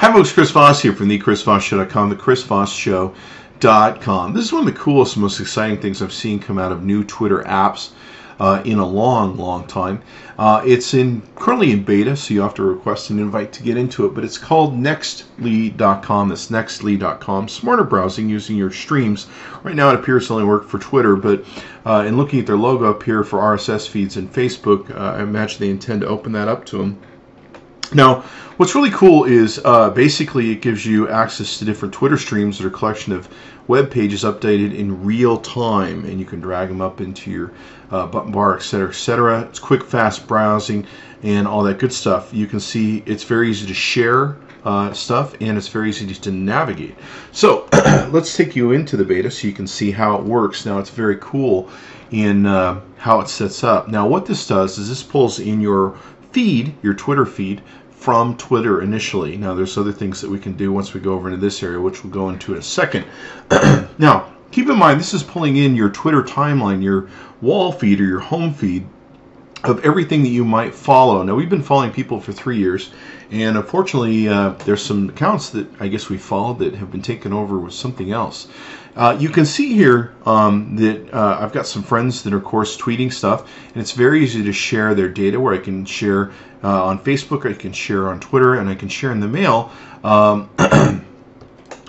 Hi folks, Chris Voss here from thechrisvossshow.com, thechrisvossshow.com. This is one of the coolest, most exciting things I've seen come out of new Twitter apps in a long time. It's currently in beta, so you have to request an invite to get into it, but it's called nextly.com. That's nextly.com. Smarter browsing using your streams. Right now it appears to only work for Twitter, but in looking at their logo up here for RSS feeds and Facebook, I imagine they intend to open that up to them. Now, what's really cool is basically it gives you access to different Twitter streams that are a collection of web pages updated in real time, and you can drag them up into your button bar, etc., etc. It's quick, fast browsing and all that good stuff. You can see it's very easy to share stuff, and it's very easy to navigate. So let's take you into the beta so you can see how it works. Now, it's very cool in how it sets up. Now, what this does is this pulls in your feed, your Twitter feed, from Twitter initially. Now, there's other things that we can do once we go over into this area, which we'll go into in a second. Now, keep in mind, this is pulling in your Twitter timeline, your wall feed or your home feed of everything that you might follow. Now, we've been following people for 3 years, and unfortunately, there's some accounts that I guess we followed that have been taken over with something else. You can see here that I've got some friends that are, of course, tweeting stuff, and it's very easy to share their data, where I can share on Facebook, I can share on Twitter, and I can share in the mail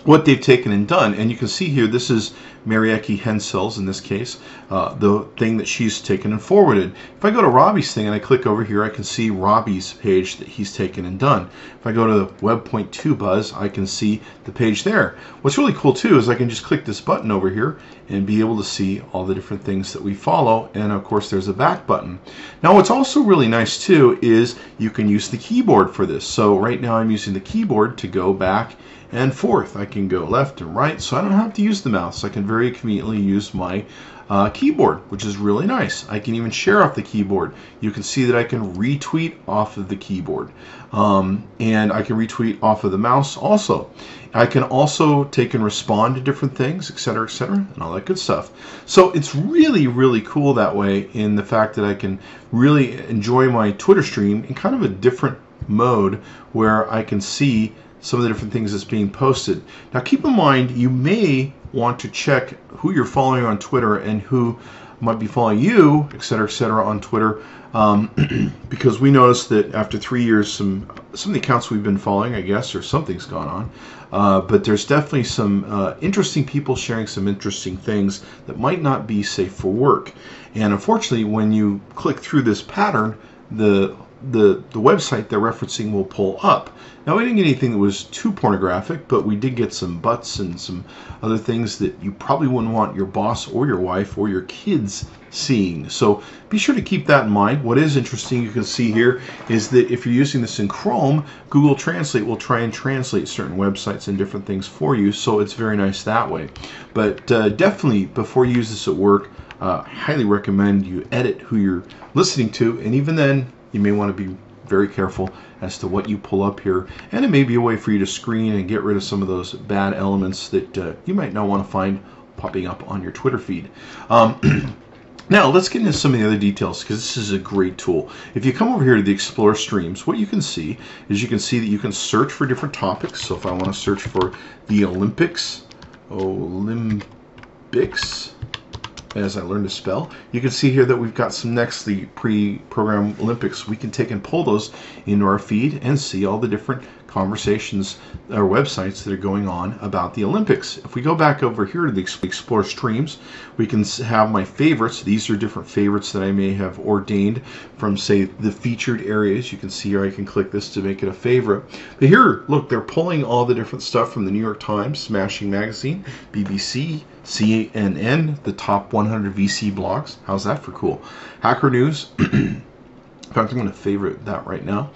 what they've taken and done. And you can see here, this is Marieke Hensel's, in this case, the thing that she's taken and forwarded. If I go to Robbie's thing and I click over here, I can see Robbie's page that he's taken and done. If I go to Web.2 Buzz, I can see the page there. What's really cool too is I can just click this button over here and be able to see all the different things that we follow, and of course there's a back button. Now, what's also really nice too is you can use the keyboard for this. So right now I'm using the keyboard to go back and forth. I can go left and right, so I don't have to use the mouse. I can very conveniently use my keyboard, which is really nice. I can even share off the keyboard. You can see that I can retweet off of the keyboard, and I can retweet off of the mouse also. I can also take and respond to different things, etc., and all that good stuff. So it's really cool that way, in the fact that I can really enjoy my Twitter stream in kind of a different mode, where I can see some of the different things that's being posted. Now, keep in mind, you may want to check who you're following on Twitter and who might be following you, etc., on Twitter, because we noticed that after 3 years, some of the accounts we've been following, I guess, or something's gone on, but there's definitely some interesting people sharing some interesting things that might not be safe for work. And unfortunately, when you click through this pattern, the website they're referencing will pull up. Now, we didn't get anything that was too pornographic, but we did get some butts and some other things that you probably wouldn't want your boss or your wife or your kids seeing. So be sure to keep that in mind. What is interesting, you can see here, is that if you're using this in Chrome, Google Translate will try and translate certain websites and different things for you, so it's very nice that way. But definitely, before you use this at work, highly recommend you edit who you're listening to, and even then, you may want to be very careful as to what you pull up here, and it may be a way for you to screen and get rid of some of those bad elements that you might not want to find popping up on your Twitter feed. Now, let's get into some of the other details, because this is a great tool. If you come over here to the Explore Streams, what you can see is you can see that you can search for different topics. So if I want to search for the Olympics, as I learned to spell, you can see here that we've got some Nextly pre-programmed Olympics. We can take and pull those into our feed and see all the different conversations or websites that are going on about the Olympics. If we go back over here to the Explore Streams, we can have my favorites. These are different favorites that I may have ordained from, say, the featured areas. You can see here I can click this to make it a favorite. But here, look, they're pulling all the different stuff from the New York Times, Smashing Magazine, BBC, CNN, the top 100 VC blogs. How's that for cool? Hacker News. In fact, I'm going to favorite that right now.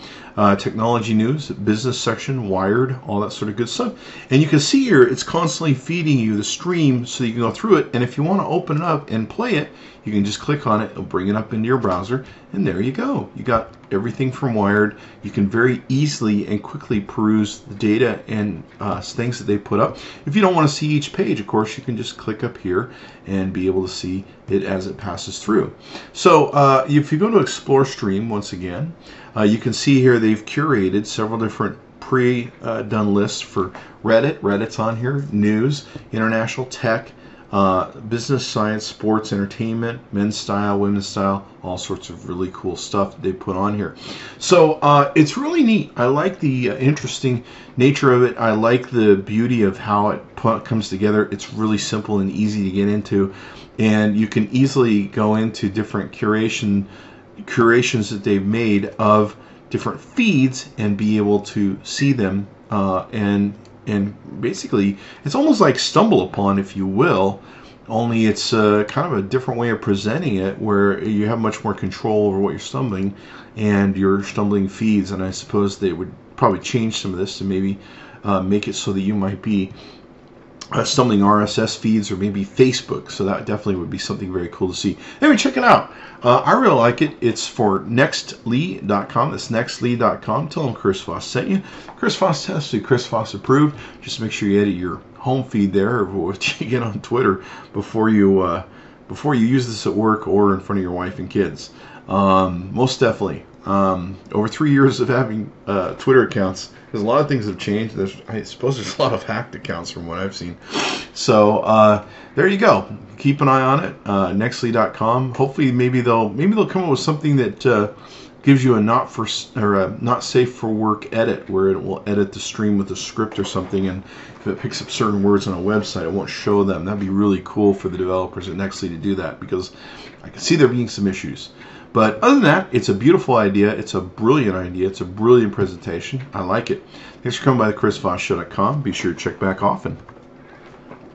Technology News, Business Section, Wired, all that sort of good stuff. And you can see here, it's constantly feeding you the stream so you can go through it. And if you want to open it up and play it, you can just click on it. It'll bring it up into your browser. And there you go. You got everything from Wired. You can very easily and quickly peruse the data and things that they put up. If you don't want to see each page, of course, you can just click up here and be able to see it as it passes through. So if you go to Explore Stream once again, you can see here they've curated several different pre-done lists for Reddit. Reddit's on here. News, international, tech, business, science, sports, entertainment, men's style, women's style, all sorts of really cool stuff that they put on here. So it's really neat. I like the interesting nature of it. I like the beauty of how it comes together. It's really simple and easy to get into, and you can easily go into different curations that they've made of different feeds and be able to see them and basically it's almost like Stumble Upon, if you will, only it's kind of a different way of presenting it where you have much more control over what you're stumbling and your stumbling feeds. And I suppose they would probably change some of this to maybe make it so that you might be stumbling RSS feeds or maybe Facebook. So that definitely would be something very cool to see. Anyway, check it out. I really like it. It's for nextly.com. That's nextly.com. Tell them Chris Voss sent you. Chris Voss tested, Chris Voss approved. Just make sure you edit your home feed there or what you get on Twitter before you use this at work or in front of your wife and kids. Most definitely. Over 3 years of having Twitter accounts, because a lot of things have changed. I suppose there's a lot of hacked accounts from what I've seen. So there you go. Keep an eye on it. Nextly.com. Hopefully, maybe they'll come up with something that gives you a not safe for work edit, where it will edit the stream with a script or something, and if it picks up certain words on a website, it won't show them. That'd be really cool for the developers at Nextly to do that, because I can see there being some issues. But other than that, it's a beautiful idea. It's a brilliant idea. It's a brilliant presentation. I like it. Thanks for coming by the ChrisVossShow.com. Be sure to check back often.